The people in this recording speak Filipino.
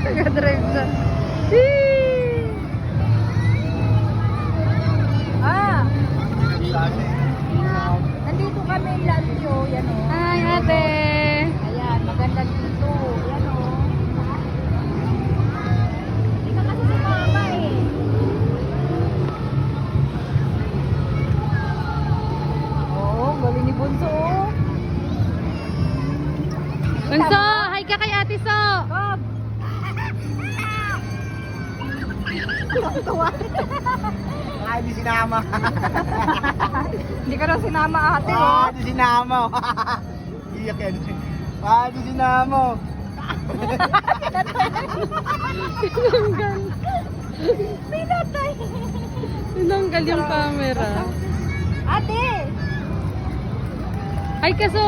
Nag-drive na. Nandito kami Landio, yan o. Hi, ate. Ayan, maganda dito. Yan o. Hindi ka kasi si mama eh. Oo, galing ni Bunso. Bunso, hi ka kay ate So. Bob! Tuwa. Baka hindi sinama. Hindi ka na sinama ate Baka oh. hindi sinama. Iyak yan. Baka hindi sinama. Pinatay. Tinanggal yung camera. Ate! Hi ka So.